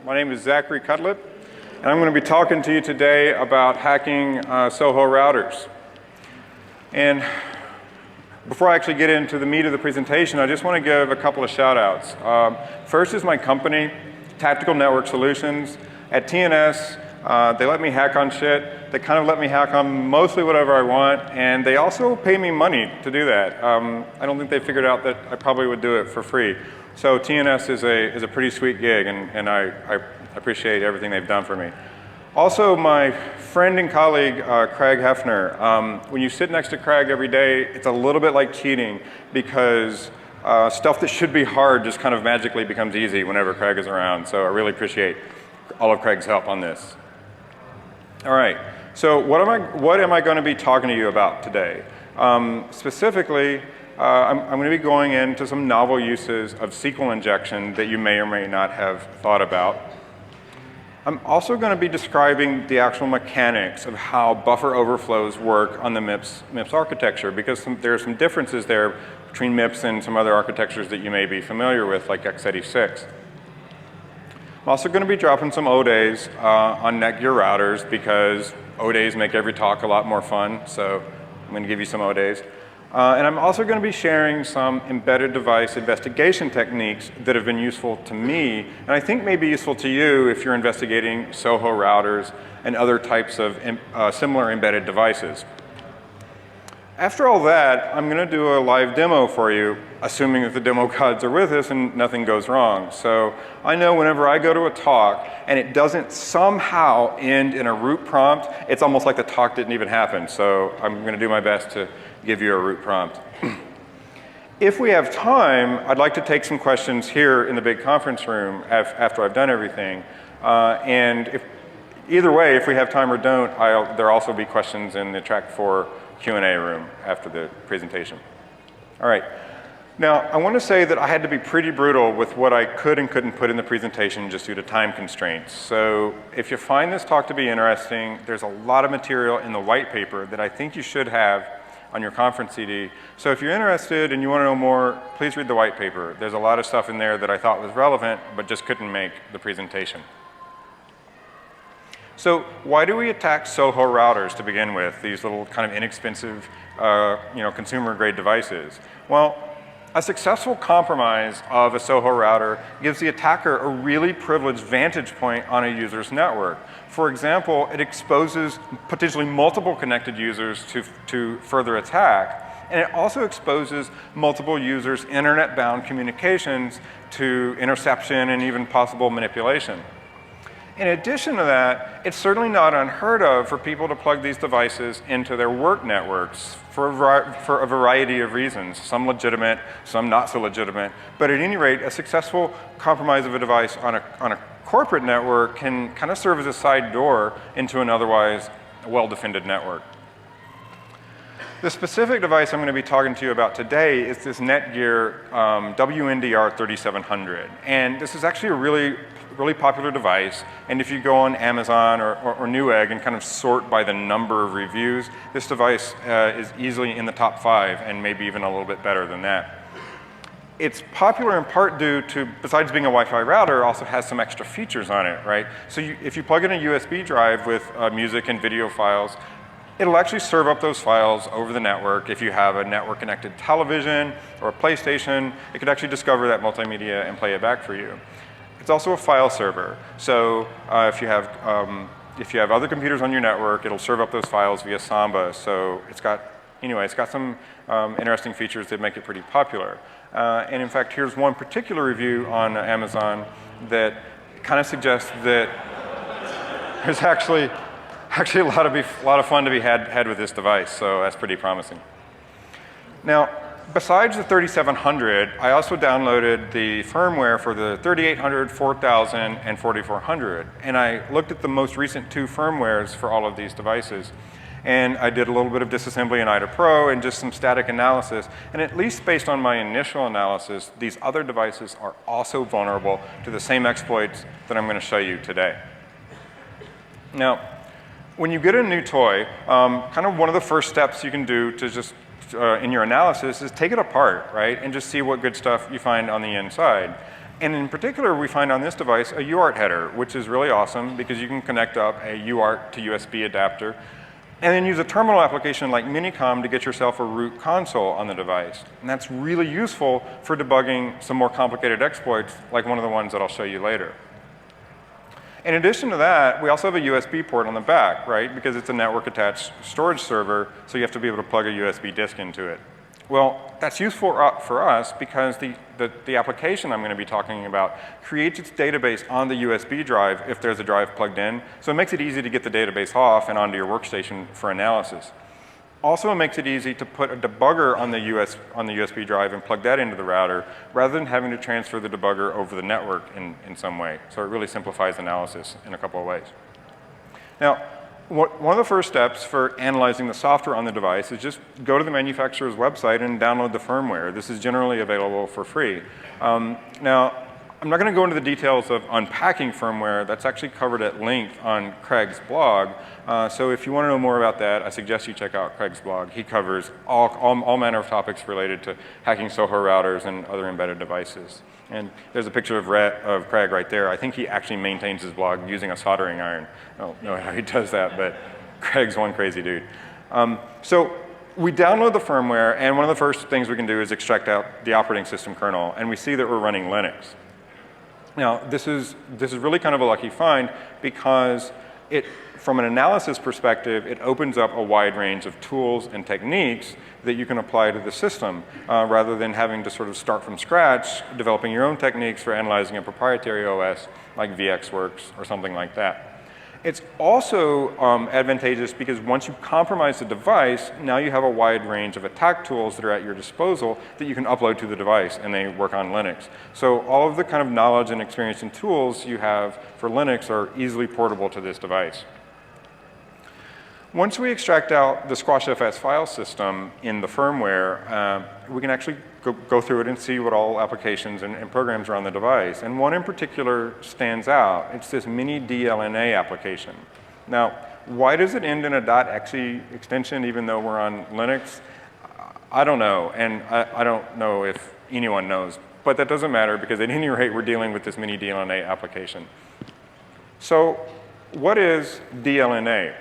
My name is Zachary Cutlip, and I'm going to be talking to you today about hacking SOHO routers. And before I actually get into the meat of the presentation, I just want to give a couple of shout outs. First is my company, Tactical Network Solutions. At TNS, they let me hack on shit. They kind of let me hack on mostly whatever I want, and they also pay me money to do that. I don't think they figured out that I probably would do it for free. So TNS is a pretty sweet gig, and I appreciate everything they've done for me. Also, my friend and colleague, Craig Hefner. When you sit next to Craig every day, it's a little bit like cheating because stuff that should be hard just kind of magically becomes easy whenever Craig is around. So I really appreciate all of Craig's help on this. All right, so what am I going to be talking to you about today? Specifically, I'm going to be going into some novel uses of SQL injection that you may or may not have thought about. I'm also going to be describing the actual mechanics of how buffer overflows work on the MIPS architecture, because there are some differences there between MIPS and some other architectures that you may be familiar with, like x86. I'm also going to be dropping some O-days on Netgear routers because O-days make every talk a lot more fun, so I'm going to give you some O-days. And I'm also going to be sharing some embedded device investigation techniques that have been useful to me, and I think may be useful to you if you're investigating SOHO routers and other types of similar embedded devices. After all that, I'm going to do a live demo for you, assuming that the demo gods are with us and nothing goes wrong. So I know whenever I go to a talk and it doesn't somehow end in a root prompt, it's almost like the talk didn't even happen. So I'm going to do my best to give you a root prompt. If we have time, I'd like to take some questions here in the big conference room after I've done everything. And either way, if we have time or don't, there'll also be questions in the track 4 Q&A room after the presentation. All right. Now, I want to say that I had to be pretty brutal with what I could and couldn't put in the presentation just due to time constraints. So if you find this talk to be interesting, there's a lot of material in the white paper that I think you should have on your conference CD. So if you're interested and you want to know more, please read the white paper. There's a lot of stuff in there that I thought was relevant, but just couldn't make the presentation. So why do we attack SOHO routers to begin with, these little kind of inexpensive consumer-grade devices? Well, a successful compromise of a SOHO router gives the attacker a really privileged vantage point on a user's network. For example, it exposes potentially multiple connected users to further attack, and it also exposes multiple users' internet-bound communications to interception and even possible manipulation. In addition to that, it's certainly not unheard of for people to plug these devices into their work networks for a variety of reasons, some legitimate, some not so legitimate. But at any rate, a successful compromise of a device on a corporate network can kind of serve as a side door into an otherwise well-defended network. The specific device I'm going to be talking to you about today is this Netgear WNDR3700. And this is actually a really popular device, and if you go on Amazon or Newegg and kind of sort by the number of reviews, this device is easily in the top 5 and maybe even a little bit better than that. It's popular in part due to, besides being a Wi-Fi router, also has some extra features on it, right? So if you plug in a USB drive with music and video files, it'll actually serve up those files over the network. If you have a network-connected television or a PlayStation, it could actually discover that multimedia and play it back for you. It's also a file server. So if you have other computers on your network, it'll serve up those files via Samba. So it's got some interesting features that make it pretty popular. And in fact, here's one particular review on Amazon that kind of suggests that there's actually a lot of fun to be had with this device. So that's pretty promising. Now, besides the 3700, I also downloaded the firmware for the 3800, 4000, and 4400. And I looked at the most recent 2 firmwares for all of these devices. And I did a little bit of disassembly in IDA Pro and just some static analysis. And at least based on my initial analysis, these other devices are also vulnerable to the same exploits that I'm going to show you today. Now, when you get a new toy, kind of one of the first steps you can do to just in your analysis is take it apart, right? And just see what good stuff you find on the inside. And in particular, we find on this device a UART header, which is really awesome because you can connect up a UART to USB adapter and then use a terminal application like Minicom to get yourself a root console on the device. And that's really useful for debugging some more complicated exploits like one of the ones that I'll show you later. In addition to that, we also have a USB port on the back, right? Because it's a network-attached storage server, so you have to be able to plug a USB disk into it. Well, that's useful for us because the application I'm going to be talking about creates its database on the USB drive if there's a drive plugged in. So it makes it easy to get the database off and onto your workstation for analysis. Also, it makes it easy to put a debugger on the USB drive and plug that into the router rather than having to transfer the debugger over the network in some way. So it really simplifies analysis in a couple of ways. Now, one of the first steps for analyzing the software on the device is just go to the manufacturer's website and download the firmware. This is generally available for free. Now, I'm not going to go into the details of unpacking firmware. That's actually covered at length on Craig's blog. So if you want to know more about that, I suggest you check out Craig's blog. He covers all manner of topics related to hacking SOHO routers and other embedded devices. And there's a picture of Craig right there. I think he actually maintains his blog using a soldering iron. I don't know how he does that, but Craig's one crazy dude. So we download the firmware, and one of the first things we can do is extract out the operating system kernel, and we see that we're running Linux. Now, this is really kind of a lucky find because from an analysis perspective, it opens up a wide range of tools and techniques that you can apply to the system rather than having to sort of start from scratch, developing your own techniques for analyzing a proprietary OS like VxWorks or something like that. It's also advantageous because once you compromise the device, now you have a wide range of attack tools that are at your disposal that you can upload to the device, and they work on Linux. So all of the kind of knowledge and experience and tools you have for Linux are easily portable to this device. Once we extract out the SquashFS file system in the firmware, we can actually go through it and see what all applications and programs are on the device. And one in particular stands out. It's this MiniDLNA application. Now, why does it end in a .exe extension even though we're on Linux? I don't know, and I don't know if anyone knows. But that doesn't matter because at any rate, we're dealing with this MiniDLNA application. So what is DLNA?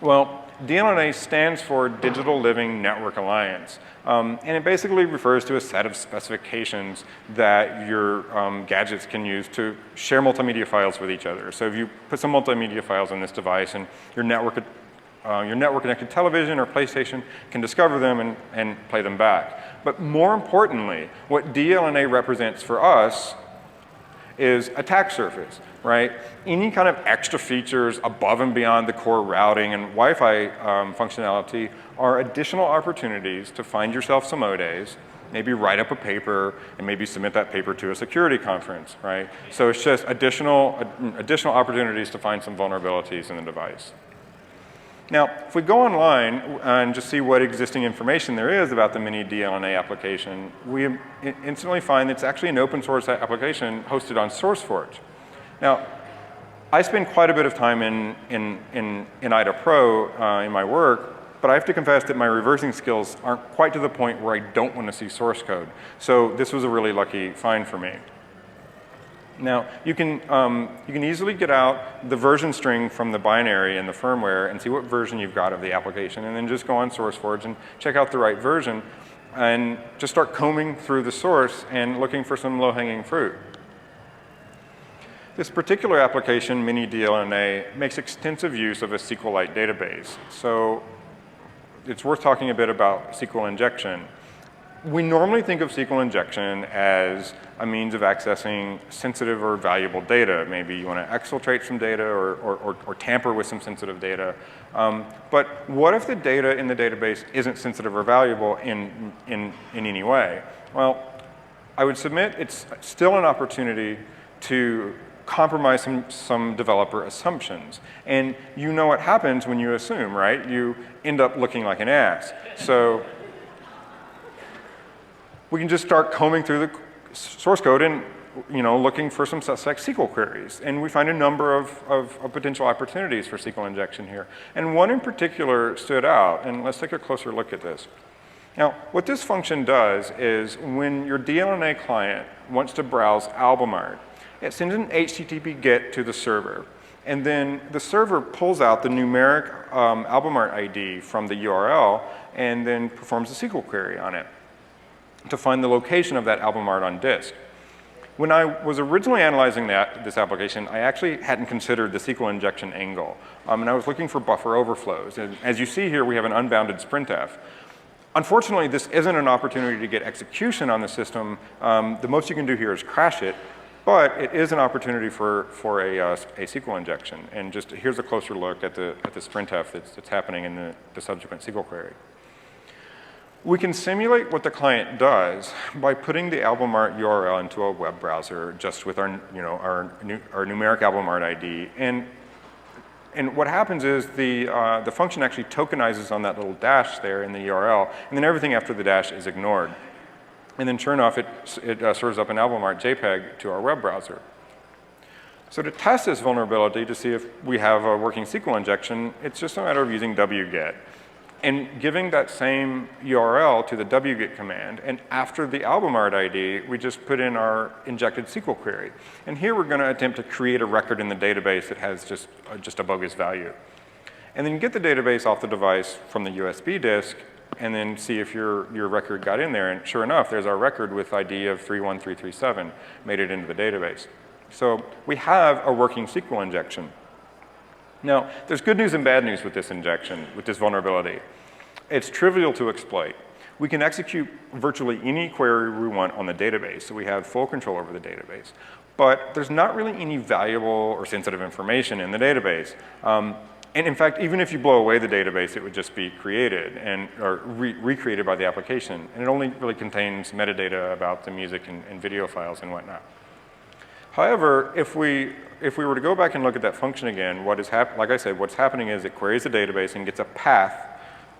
Well, DLNA stands for Digital Living Network Alliance, and it basically refers to a set of specifications that your gadgets can use to share multimedia files with each other. So if you put some multimedia files on this device and your network-connected television or PlayStation can discover them and play them back. But more importantly, what DLNA represents for us is attack surface, right? Any kind of extra features above and beyond the core routing and Wi-Fi functionality are additional opportunities to find yourself some O-days, maybe write up a paper, and maybe submit that paper to a security conference, right? So it's just additional opportunities to find some vulnerabilities in the device. Now, if we go online and just see what existing information there is about the MiniDLNA application, we instantly find it's actually an open source application hosted on SourceForge. Now, I spend quite a bit of time in IDA Pro in my work, but I have to confess that my reversing skills aren't quite to the point where I don't want to see source code. So this was a really lucky find for me. Now, you can easily get out the version string from the binary in the firmware and see what version you've got of the application, and then just go on SourceForge and check out the right version, and just start combing through the source and looking for some low-hanging fruit. This particular application, MiniDLNA, makes extensive use of a SQLite database. So it's worth talking a bit about SQL injection. We normally think of SQL injection as a means of accessing sensitive or valuable data. Maybe you want to exfiltrate some data or tamper with some sensitive data. But what if the data in the database isn't sensitive or valuable in any way? Well, I would submit it's still an opportunity to compromise some developer assumptions. And you know what happens when you assume, right? You end up looking like an ass. So we can just start combing through the source code and looking for some suspect SQL queries. And we find a number of potential opportunities for SQL injection here. And one in particular stood out, and let's take a closer look at this. Now, what this function does is when your DLNA client wants to browse album art, it sends an HTTP GET to the server. And then the server pulls out the numeric album art ID from the URL and then performs a SQL query on it to find the location of that album art on disk. When I was originally analyzing this application, I actually hadn't considered the SQL injection angle. And I was looking for buffer overflows. And as you see here, we have an unbounded sprintf. Unfortunately, this isn't an opportunity to get execution on the system. The most you can do here is crash it. But it is an opportunity for a SQL injection. And just here's a closer look at the sprintf that's happening in the subsequent SQL query. We can simulate what the client does by putting the album art URL into a web browser just with our numeric album art ID. And what happens is the function actually tokenizes on that little dash there in the URL, and then everything after the dash is ignored. And then sure enough, it serves up an album art JPEG to our web browser. So to test this vulnerability to see if we have a working SQL injection, it's just a matter of using wget and giving that same URL to the wget command. And after the album art ID, we just put in our injected SQL query. And here we're going to attempt to create a record in the database that has just a bogus value. And then get the database off the device from the USB disk and then see if your record got in there. And sure enough, there's our record with ID of 31337, made it into the database. So we have a working SQL injection. Now, there's good news and bad news with this injection, with this vulnerability. It's trivial to exploit. We can execute virtually any query we want on the database, so we have full control over the database. But there's not really any valuable or sensitive information in the database. And in fact, even if you blow away the database, it would just be created or recreated by the application. And it only really contains metadata about the music and video files and whatnot. However, if we were to go back and look at that function again, like I said, what's happening is it queries the database and gets a path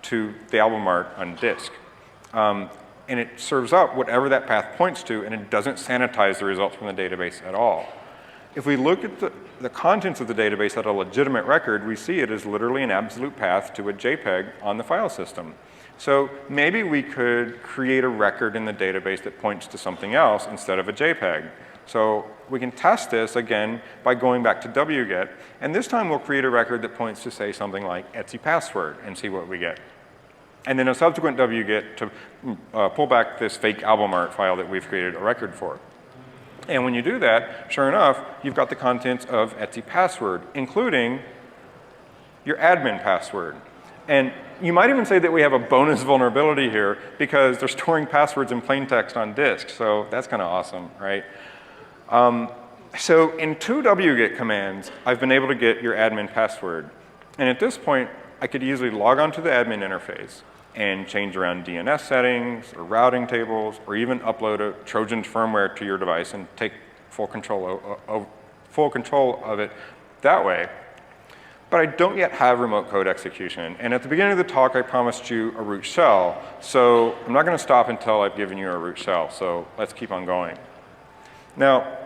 to the album art on disk. And it serves up whatever that path points to, and it doesn't sanitize the results from the database at all. If we look at the contents of the database at a legitimate record, we see it as literally an absolute path to a JPEG on the file system. So maybe we could create a record in the database that points to something else instead of a JPEG. So we can test this again by going back to wget, and this time we'll create a record that points to, say, something like Etsy password and see what we get. And then a subsequent wget to pull back this fake album art file that we've created a record for. And when you do that, sure enough, you've got the contents of Etsy password, including your admin password. And you might even say that we have a bonus vulnerability here because they're storing passwords in plain text on disk. So that's kind of awesome, right? So in 2 wget commands, I've been able to get your admin password. And at this point, I could easily log onto the admin interface and change around DNS settings or routing tables or even upload a Trojan firmware to your device and take full control of it that way. But I don't yet have remote code execution. And at the beginning of the talk, I promised you a root shell. So I'm not going to stop until I've given you a root shell. So let's keep on going. Now,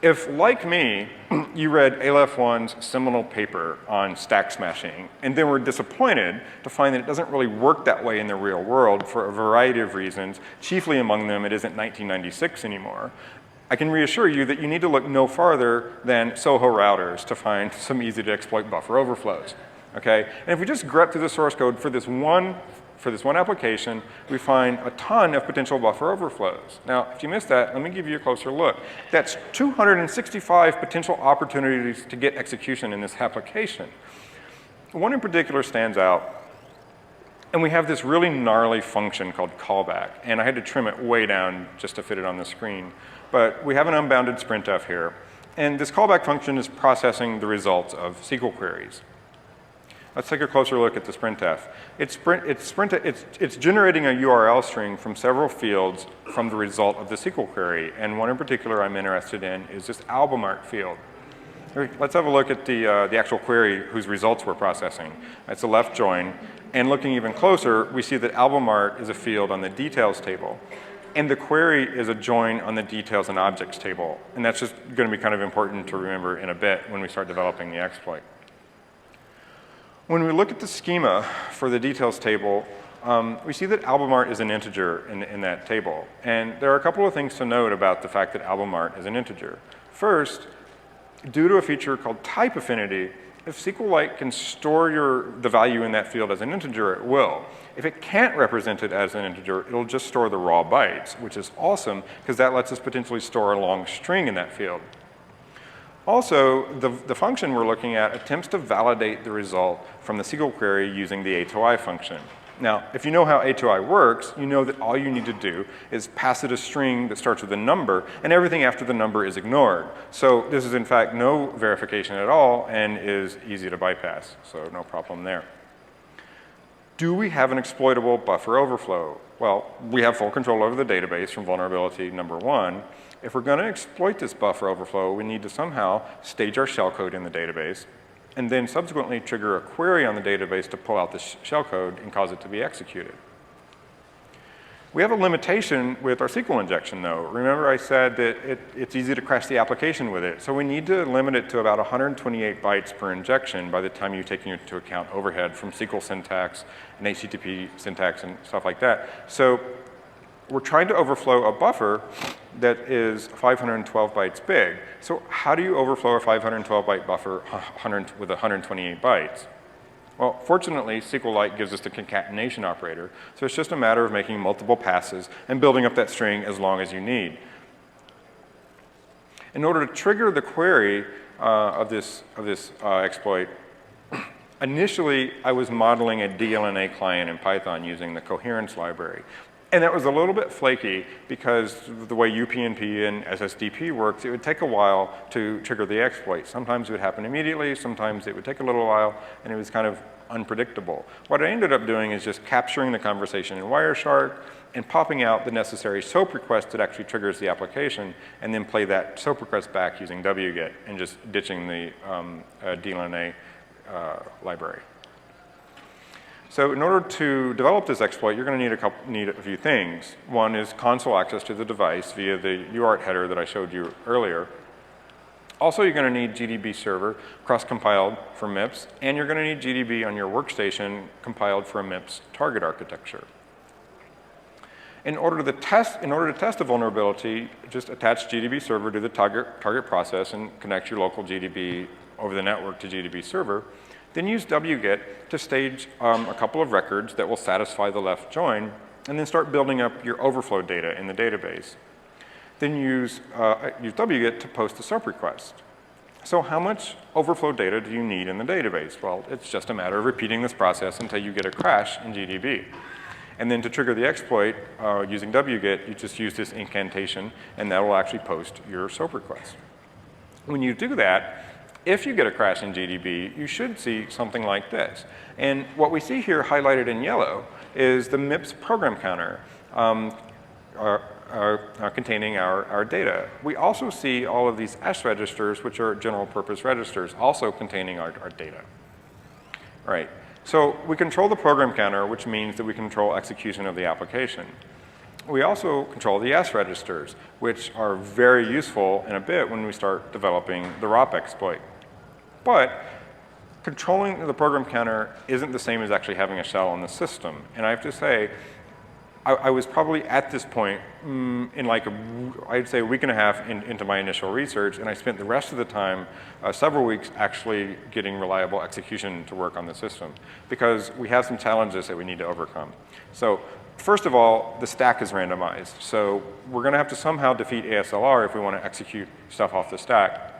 if, like me, you read Aleph 1's seminal paper on stack smashing and then were disappointed to find that it doesn't really work that way in the real world for a variety of reasons, chiefly among them it isn't 1996 anymore, I can reassure you that you need to look no farther than SOHO routers to find some easy to exploit buffer overflows. Okay? And if we just grep through the source code for this one application, we find a ton of potential buffer overflows. Now, if you missed that, let me give you a closer look. That's 265 potential opportunities to get execution in this application. One in particular stands out, and we have this really gnarly function called callback, and I had to trim it way down just to fit it on the screen. But we have an unbounded sprintf here, and this callback function is processing the results of SQL queries. Let's take a closer look at the sprintf. It's generating a URL string from several fields from the result of the SQL query, and one in particular I'm interested in is this album art field. Let's have a look at the actual query whose results we're processing. It's a left join, and looking even closer, we see that album art is a field on the details table, and the query is a join on the details and objects table, and that's just going to be kind of important to remember in a bit when we start developing the exploit. When we look at the schema for the details table, we see that album art is an integer in that table. And there are a couple of things to note about the fact that album art is an integer. First, due to a feature called type affinity, if SQLite can store the value in that field as an integer, it will. If it can't represent it as an integer, it'll just store the raw bytes, which is awesome because that lets us potentially store a long string in that field. Also, the function we're looking at attempts to validate the result from the SQL query using the A2I function. Now, if you know how A2I works, you know that all you need to do is pass it a string that starts with a number, and everything after the number is ignored. So this is, in fact, no verification at all and is easy to bypass, so no problem there. Do we have an exploitable buffer overflow? Well, we have full control over the database from vulnerability number 1. If we're going to exploit this buffer overflow, we need to somehow stage our shellcode in the database, and then subsequently trigger a query on the database to pull out the shellcode and cause it to be executed. We have a limitation with our SQL injection, though. Remember I said that it's easy to crash the application with it, so we need to limit it to about 128 bytes per injection by the time you're taking into account overhead from SQL syntax and HTTP syntax and stuff like that. So we're trying to overflow a buffer that is 512 bytes big. So how do you overflow a 512 byte buffer with 128 bytes? Well, fortunately, SQLite gives us the concatenation operator, so it's just a matter of making multiple passes and building up that string as long as you need. In order to trigger the query of this exploit, initially I was modeling a DLNA client in Python using the Coherency library. And that was a little bit flaky because the way UPnP and SSDP works, it would take a while to trigger the exploit. Sometimes it would happen immediately, sometimes it would take a little while, and it was kind of unpredictable. What I ended up doing is just capturing the conversation in Wireshark and popping out the necessary SOAP request that actually triggers the application, and then play that SOAP request back using wget and just ditching the DLNA library. So in order to develop this exploit, you're going to need a few things. One is console access to the device via the UART header that I showed you earlier. Also, you're going to need GDB server cross-compiled for MIPS, and you're going to need GDB on your workstation compiled for a MIPS target architecture. In order to test the vulnerability, just attach GDB server to the target process and connect your local GDB over the network to GDB server. Then use wget to stage a couple of records that will satisfy the left join, and then start building up your overflow data in the database. Then use wget to post the SOAP request. So how much overflow data do you need in the database? Well, it's just a matter of repeating this process until you get a crash in GDB. And then to trigger the exploit using wget, you just use this incantation, and that will actually post your SOAP request. When you do that, if you get a crash in GDB, you should see something like this. And what we see here highlighted in yellow is the MIPS program counter containing our data. We also see all of these S registers, which are general purpose registers, also containing our data. Right. So we control the program counter, which means that we control execution of the application. We also control the S registers, which are very useful in a bit when we start developing the ROP exploit. But controlling the program counter isn't the same as actually having a shell on the system. And I have to say, I was probably at this point in like, I'd say a week and a half into my initial research, and I spent the rest of the time, several weeks, actually getting reliable execution to work on the system, because we have some challenges that we need to overcome. So first of all, the stack is randomized. So we're going to have to somehow defeat ASLR if we want to execute stuff off the stack.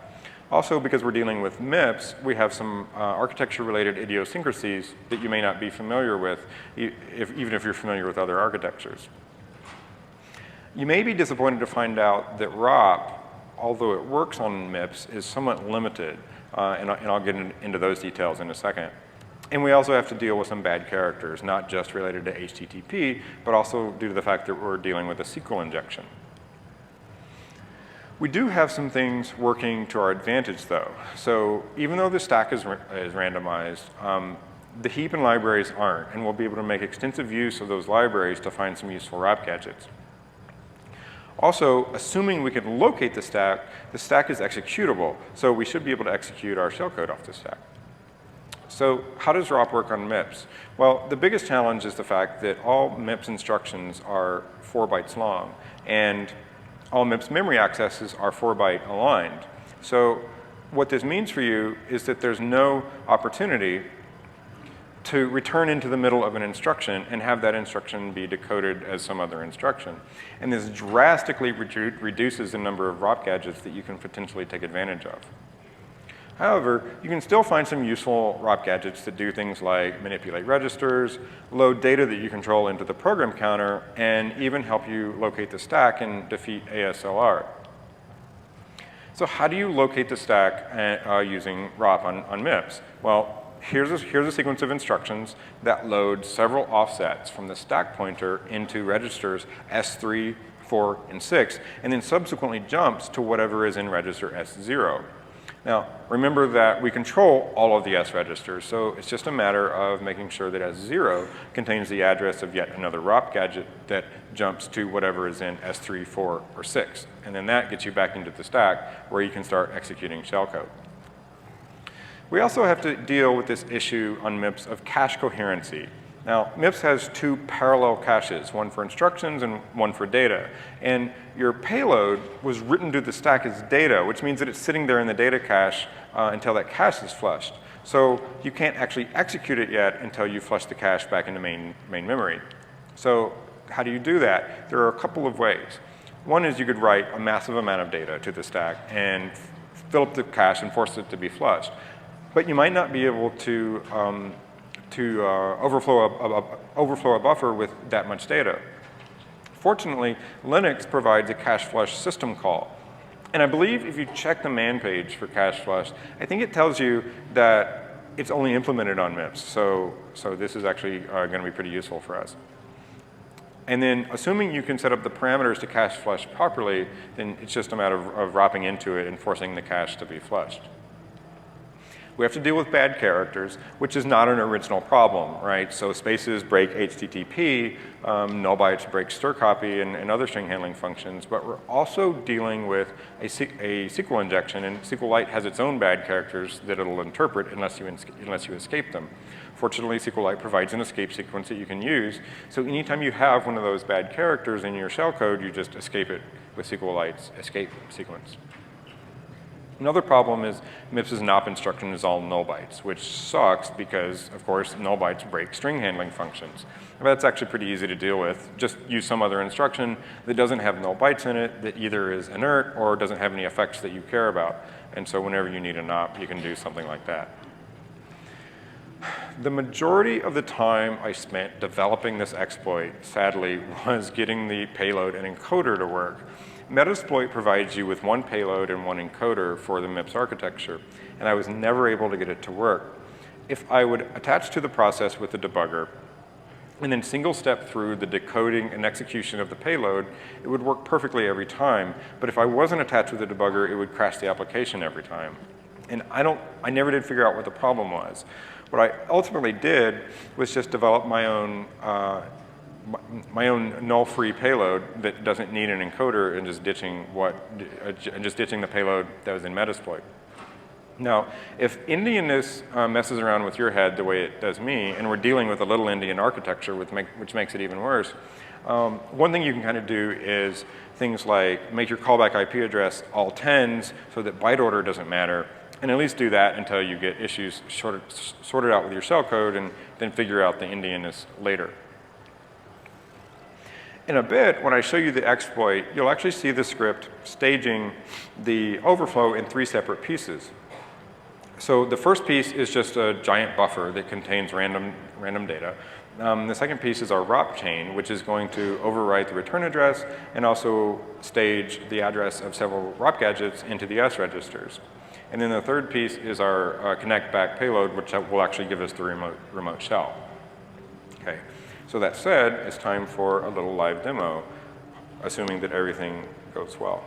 Also, because we're dealing with MIPS, we have some architecture-related idiosyncrasies that you may not be familiar with, even if you're familiar with other architectures. You may be disappointed to find out that ROP, although it works on MIPS, is somewhat limited, and I'll get into those details in a second. And we also have to deal with some bad characters, not just related to HTTP, but also due to the fact that we're dealing with a SQL injection. We do have some things working to our advantage, though. So even though the stack is randomized, the heap and libraries aren't, and we'll be able to make extensive use of those libraries to find some useful ROP gadgets. Also, assuming we can locate the stack is executable, so we should be able to execute our shellcode off the stack. So how does ROP work on MIPS? Well, the biggest challenge is the fact that all MIPS instructions are 4 bytes long, and all MIPS memory accesses are 4 byte aligned. So what this means for you is that there's no opportunity to return into the middle of an instruction and have that instruction be decoded as some other instruction. And this drastically reduces the number of ROP gadgets that you can potentially take advantage of. However, you can still find some useful ROP gadgets that do things like manipulate registers, load data that you control into the program counter, and even help you locate the stack and defeat ASLR. So how do you locate the stack using ROP on MIPS? Well, here's a sequence of instructions that load several offsets from the stack pointer into registers S3, 4, and 6, and then subsequently jumps to whatever is in register S0. Now, remember that we control all of the S registers, so it's just a matter of making sure that S0 contains the address of yet another ROP gadget that jumps to whatever is in S3, 4, or 6. And then that gets you back into the stack where you can start executing shellcode. We also have to deal with this issue on MIPS of cache coherency. Now, MIPS has 2 parallel caches, one for instructions and one for data. And your payload was written to the stack as data, which means that it's sitting there in the data cache until that cache is flushed. So you can't actually execute it yet until you flush the cache back into main memory. So how do you do that? There are a couple of ways. One is you could write a massive amount of data to the stack and fill up the cache and force it to be flushed. But you might not be able to overflow a buffer with that much data. Fortunately, Linux provides a cache flush system call. And I believe if you check the man page for cache flush, I think it tells you that it's only implemented on MIPS. So this is actually going to be pretty useful for us. And then assuming you can set up the parameters to cache flush properly, then it's just a matter of wrapping into it and forcing the cache to be flushed. We have to deal with bad characters, which is not an original problem, right? So spaces break HTTP, null bytes break strcpy and other string handling functions, but we're also dealing with a SQL injection, and SQLite has its own bad characters that it'll interpret unless you escape them. Fortunately, SQLite provides an escape sequence that you can use, so anytime you have one of those bad characters in your shellcode, you just escape it with SQLite's escape sequence. Another problem is MIPS's NOP instruction is all null bytes, which sucks because, of course, null bytes break string handling functions. But that's actually pretty easy to deal with. Just use some other instruction that doesn't have null bytes in it, that either is inert or doesn't have any effects that you care about. And so whenever you need a NOP, you can do something like that. The majority of the time I spent developing this exploit, sadly, was getting the payload and encoder to work. Metasploit provides you with one payload and one encoder for the MIPS architecture, and I was never able to get it to work. If I would attach to the process with the debugger and then single step through the decoding and execution of the payload, it would work perfectly every time. But if I wasn't attached with the debugger, it would crash the application every time. And I never did figure out what the problem was. What I ultimately did was just develop my own null-free payload that doesn't need an encoder and just ditching the payload that was in Metasploit. Now, if Indianness messes around with your head the way it does me, and we're dealing with a little Indian architecture which makes it even worse, one thing you can kind of do is things like make your callback IP address all 10s so that byte order doesn't matter, and at least do that until you get issues sorted out with your shellcode and then figure out the Indianness later. In a bit, when I show you the exploit, you'll actually see the script staging the overflow in 3 separate pieces. So the first piece is just a giant buffer that contains random data. The second piece is our ROP chain, which is going to overwrite the return address and also stage the address of several ROP gadgets into the S registers. And then the third piece is our connect back payload, which will actually give us the remote shell. Okay. So that said, it's time for a little live demo, assuming that everything goes well.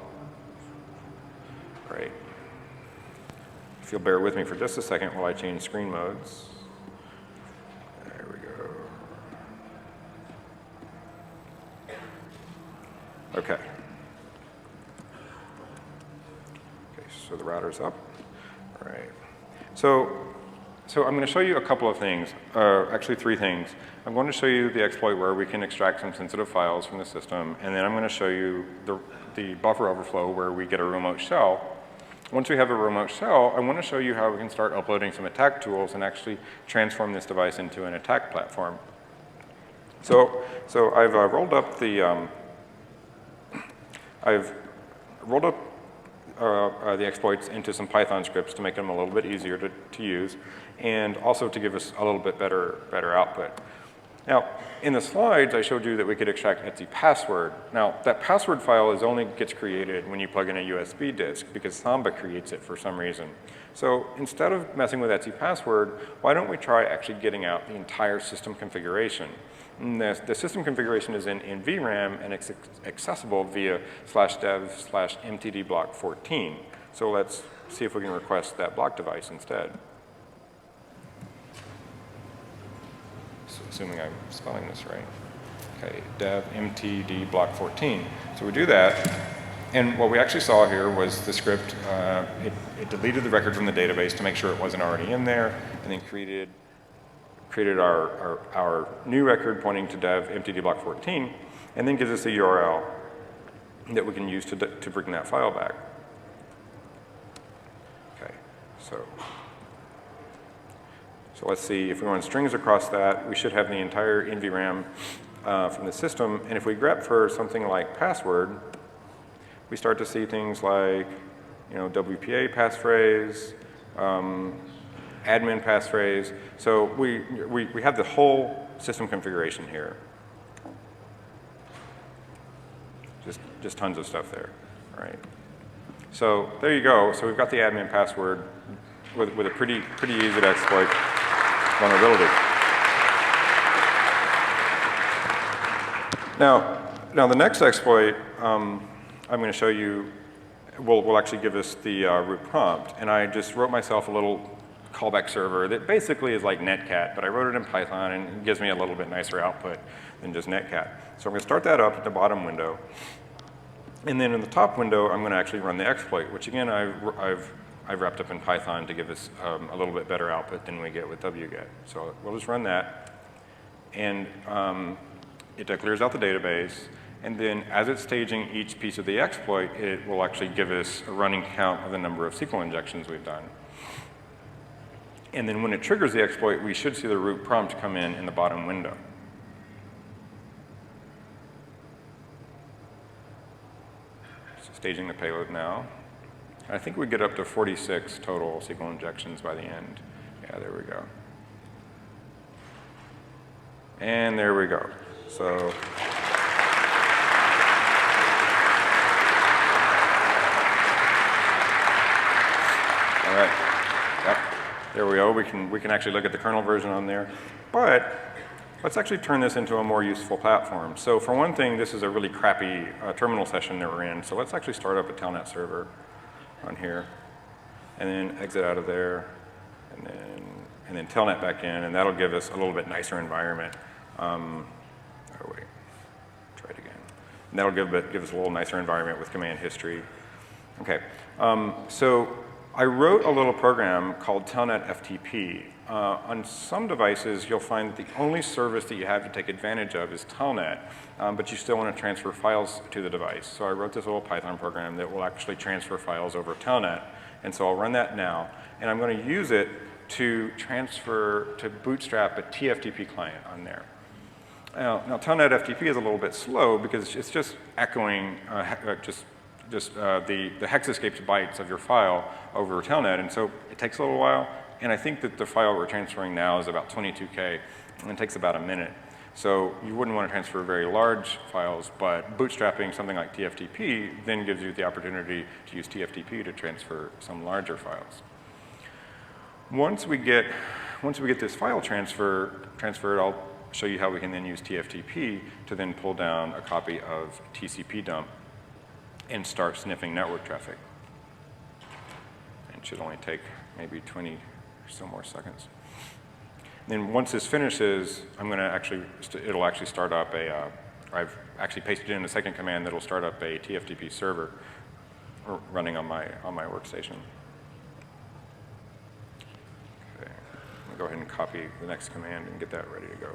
Great. If you'll bear with me for just a second while I change screen modes. There we go. Okay. Okay, so the router's up. All right. So So I'm going to show you a couple of things, actually 3 things. I'm going to show you the exploit where we can extract some sensitive files from the system, and then I'm going to show you the buffer overflow where we get a remote shell. Once we have a remote shell, I want to show you how we can start uploading some attack tools and actually transform this device into an attack platform. So I've rolled up the exploits into some Python scripts to make them a little bit easier to use, and also to give us a little bit better output. Now, in the slides, I showed you that we could extract Etsy password. Now, that password file only gets created when you plug in a USB disk, because Samba creates it for some reason. So instead of messing with Etsy password, why don't we try actually getting out the entire system configuration? And the system configuration is in VRAM, and it's accessible via /dev/mtd block 14. So let's see if we can request that block device instead. So assuming I'm spelling this right. Okay, dev mtd block 14. So we do that, and what we actually saw here was the script, it deleted the record from the database to make sure it wasn't already in there, and then created our new record pointing to dev mtd block 14, and then gives us a URL that we can use to bring that file back. Okay, so let's see, if we run strings across that, we should have the entire NVRAM from the system, and if we grep for something like password, we start to see things like, WPA passphrase, admin passphrase. So we have the whole system configuration here. Just tons of stuff there, all right? So there you go. So we've got the admin password with a pretty easy to exploit vulnerability. Now the next exploit I'm going to show you will actually give us the root prompt, and I just wrote myself a little callback server that basically is like netcat, but I wrote it in Python and it gives me a little bit nicer output than just netcat. So I'm going to start that up at the bottom window, and then in the top window I'm going to actually run the exploit, which again I've wrapped up in Python to give us a little bit better output than we get with wget. So we'll just run that, and it clears out the database, and then as it's staging each piece of the exploit, it will actually give us a running count of the number of SQL injections we've done. And then when it triggers the exploit, we should see the root prompt come in the bottom window. So staging the payload now. I think we get up to 46 total SQL injections by the end. Yeah, there we go. And there we go. So all right. Yep. There we go. We can actually look at the kernel version on there. But let's actually turn this into a more useful platform. So for one thing, this is a really crappy terminal session that we're in. So let's actually start up a telnet server on here, and then exit out of there, and then telnet back in, and that'll give us a little bit nicer environment. Oh wait, try it again. And that'll give us a little nicer environment with command history. Okay, so I wrote a little program called telnet FTP. On some devices, you'll find that the only service that you have to take advantage of is telnet, but you still want to transfer files to the device. So I wrote this little Python program that will actually transfer files over telnet, and so I'll run that now, and I'm going to use it to bootstrap a TFTP client on there. Now telnet FTP is a little bit slow because it's just echoing the hexescapes bytes of your file over telnet, and so it takes a little while. And I think that the file we're transferring now is about 22K, and it takes about a minute. So you wouldn't want to transfer very large files, but bootstrapping something like TFTP then gives you the opportunity to use TFTP to transfer some larger files. Once we get this file transferred, I'll show you how we can then use TFTP to then pull down a copy of TCP dump and start sniffing network traffic. It should only take maybe 20 or so more seconds. Then once this finishes, it'll actually start up I've actually pasted in a second command that'll start up a TFTP server running on my workstation. Okay. I'll go ahead and copy the next command and get that ready to go.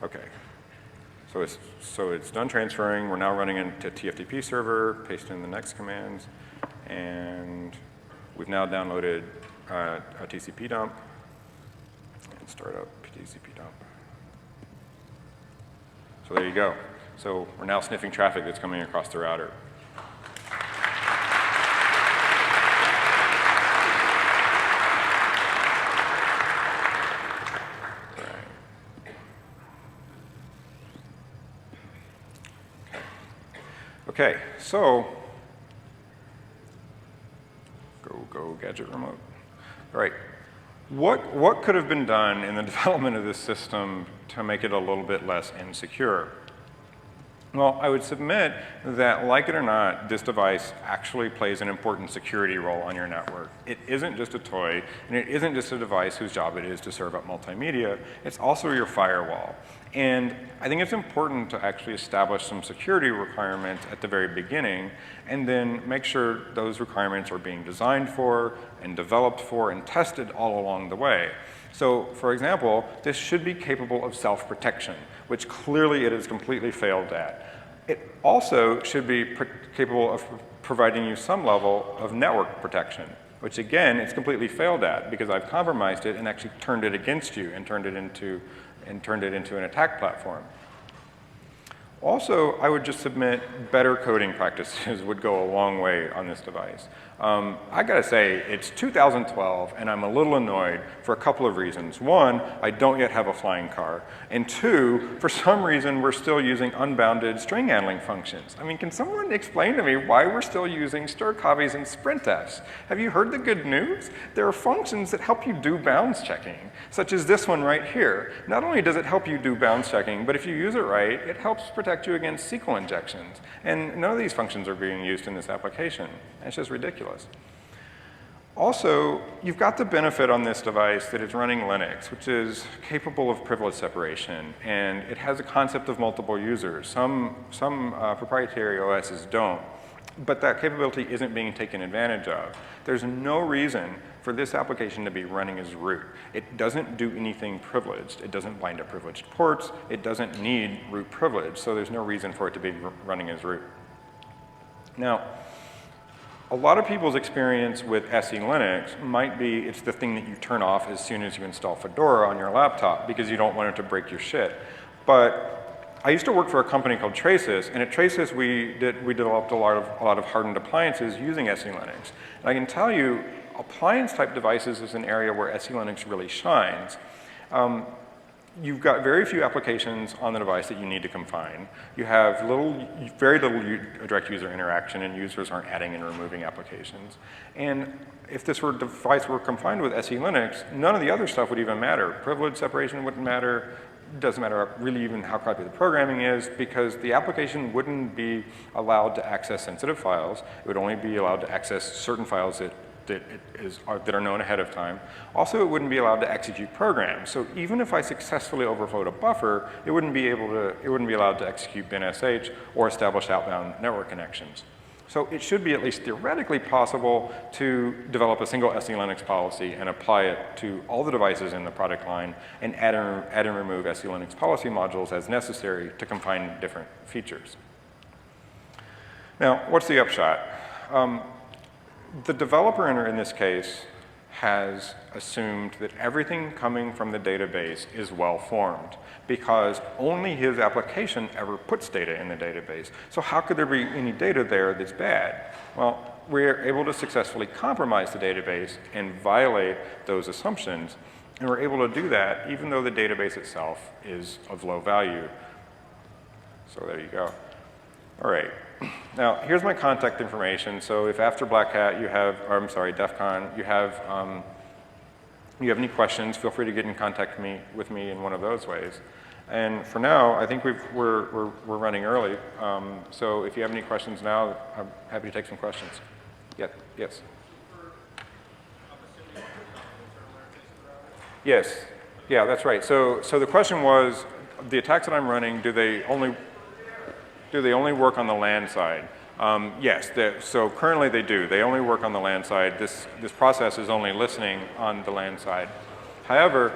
Okay. So it's done transferring. We're now running into TFTP server, paste in the next commands, and we've now downloaded a TCP dump and start up TCP dump. So there you go. So we're now sniffing traffic that's coming across the router. Okay, so go gadget remote. All right, what could have been done in the development of this system to make it a little bit less insecure? Well, I would submit that, like it or not, this device actually plays an important security role on your network. It isn't just a toy, and it isn't just a device whose job it is to serve up multimedia. It's also your firewall. And I think it's important to actually establish some security requirements at the very beginning, and then make sure those requirements are being designed for, and developed for, and tested all along the way. So, for example, this should be capable of self-protection, which clearly it has completely failed at. It also should be capable of providing you some level of network protection, which again, it's completely failed at because I've compromised it and actually turned it against you and turned it into an attack platform. Also, I would just submit better coding practices would go a long way on this device. I gotta say, it's 2012, and I'm a little annoyed for a couple of reasons. One, I don't yet have a flying car. And two, for some reason, we're still using unbounded string handling functions. I mean, can someone explain to me why we're still using stir copies and sprintfs? Have you heard the good news? There are functions that help you do bounds checking, such as this one right here. Not only does it help you do bounds checking, but if you use it right, it helps protect you against SQL injections. And none of these functions are being used in this application. It's just ridiculous. Also, you've got the benefit on this device that it's running Linux, which is capable of privilege separation, and it has a concept of multiple users. Some proprietary OSs don't, but that capability isn't being taken advantage of. There's no reason for this application to be running as root. It doesn't do anything privileged. It doesn't bind to privileged ports. It doesn't need root privilege, so there's no reason for it to be running as root. Now, a lot of people's experience with SE Linux might be it's the thing that you turn off as soon as you install Fedora on your laptop because you don't want it to break your shit. But I used to work for a company called Traces, and at Traces we developed a lot of hardened appliances using SE Linux. And I can tell you, appliance type devices is an area where SE Linux really shines. You've got very few applications on the device that you need to confine. You have very little direct user interaction, and users aren't adding and removing applications. And if this device were confined with SE Linux, none of the other stuff would even matter. Privilege separation wouldn't matter. It doesn't matter really even how crappy the programming is, because the application wouldn't be allowed to access sensitive files. It would only be allowed to access certain files that are known ahead of time. Also, it wouldn't be allowed to execute programs. So even if I successfully overflowed a buffer, it wouldn't be allowed to execute binsh or establish outbound network connections. So it should be at least theoretically possible to develop a single SE Linux policy and apply it to all the devices in the product line and add and remove SE Linux policy modules as necessary to confine different features. Now, what's the upshot? The developer in this case has assumed that everything coming from the database is well-formed because only his application ever puts data in the database. So how could there be any data there that's bad? Well, we're able to successfully compromise the database and violate those assumptions, and we're able to do that even though the database itself is of low value. So there you go. All right. Now, here's my contact information. So if after Black Hat you have, or I'm sorry, DEFCON, you have any questions, feel free to get in contact with me in one of those ways. And for now, I think we're running early. So if you have any questions now, I'm happy to take some questions. Yeah, yes. Yes. Yeah, that's right. So the question was, the attacks that I'm running, do they only work on the LAN side? Yes, so currently they do. They only work on the LAN side. This process is only listening on the LAN side. However,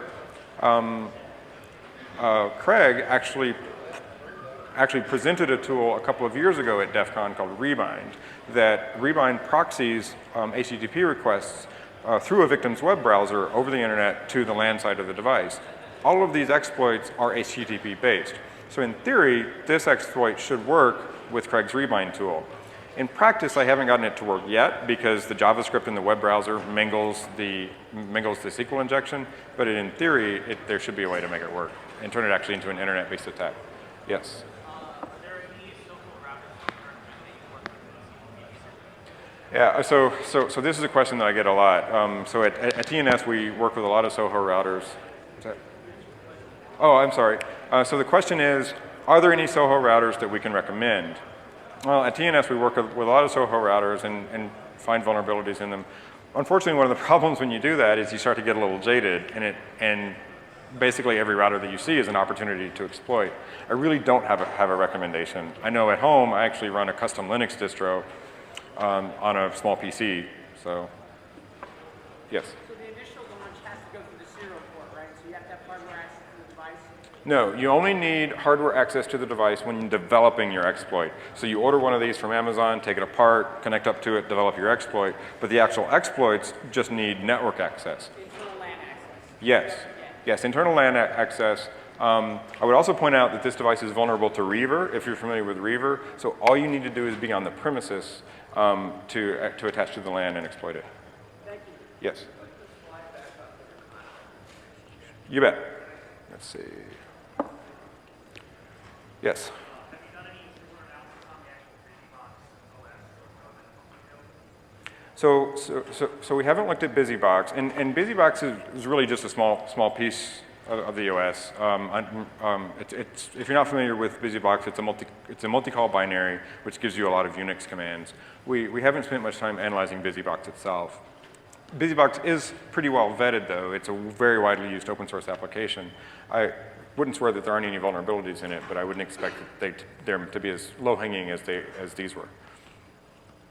Craig actually presented a tool a couple of years ago at DEFCON called Rebind that Rebind proxies HTTP requests through a victim's web browser over the internet to the LAN side of the device. All of these exploits are HTTP based. So in theory, this exploit should work with Craig's Rebind tool. In practice, I haven't gotten it to work yet because the JavaScript in the web browser mingles the SQL injection, but in theory, there should be a way to make it work and turn it actually into an internet-based attack. Yes? Yeah, so this is a question that I get a lot. So at TNS, we work with a lot of SOHO routers. Is that? Oh, I'm sorry. So the question is, are there any SOHO routers that we can recommend? Well, at TNS, we work with a lot of SOHO routers and find vulnerabilities in them. Unfortunately, one of the problems when you do that is you start to get a little jaded, and basically every router that you see is an opportunity to exploit. I really don't have a recommendation. I know at home, I actually run a custom Linux distro on a small PC, so yes. So the initial launch has to go through the serial port, right? So you have to have hardware access to the device? No, you only need hardware access to the device when you're developing your exploit. So you order one of these from Amazon, take it apart, connect up to it, develop your exploit, but the actual exploits just need network access. Internal LAN access? Yes. Yes, internal LAN access. I would also point out that this device is vulnerable to Reaver, if you're familiar with Reaver. So all you need to do is be on the premises to attach to the LAN and exploit it. Thank you. Yes. You bet. Let's see. Yes. So we haven't looked at BusyBox, and BusyBox is really just a small piece of the OS. If you're not familiar with BusyBox, it's a multi-call binary, which gives you a lot of Unix commands. We haven't spent much time analyzing BusyBox itself. BusyBox is pretty well vetted, though. It's a very widely used open source application. I wouldn't swear that there aren't any vulnerabilities in it, but I wouldn't expect them to be as low-hanging as these were.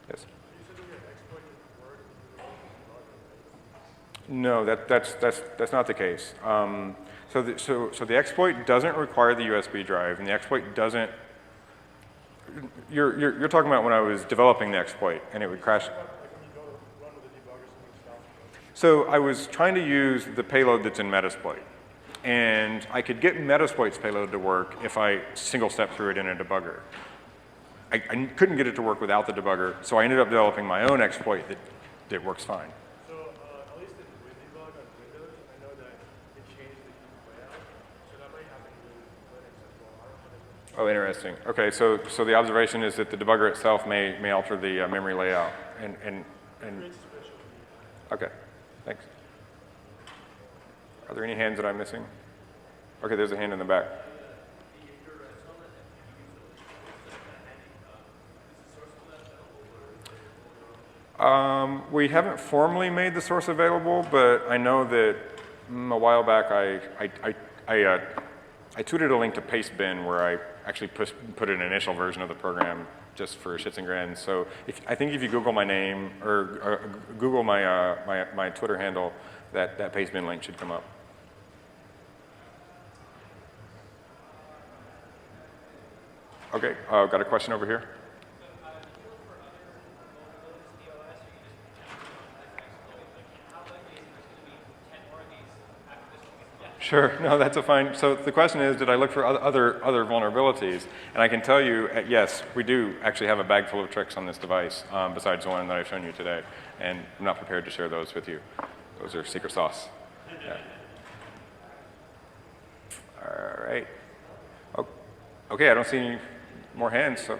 Yes. No, that's not the case. So the exploit doesn't require the USB drive, and the exploit doesn't. You're talking about when I was developing the exploit, and it would crash. So I was trying to use the payload that's in Metasploit, and I could get Metasploit's payload to work if I single step through it in a debugger. I couldn't get it to work without the debugger, so I ended up developing my own exploit that works fine. Oh, interesting. Okay, so the observation is that the debugger itself may alter the memory layout. And okay, thanks. Are there any hands that I'm missing? Okay, there's a hand in the back. We haven't formally made the source available, but I know that a while back I tweeted a link to Pastebin where I actually put an initial version of the program just for shits and grins. So I think if you Google my name or Google my Twitter handle, that Pastebin link should come up. Okay, got a question over here. Sure, no, that's a fine. So the question is, did I look for other vulnerabilities? And I can tell you, yes, we do actually have a bag full of tricks on this device, besides the one that I've shown you today. And I'm not prepared to share those with you. Those are secret sauce. Yeah. All right. Oh, okay, I don't see any more hands, so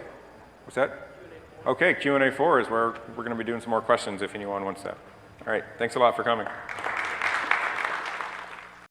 what's that? Okay, Q&A 4 is where we're going to be doing some more questions if anyone wants that. All right, thanks a lot for coming.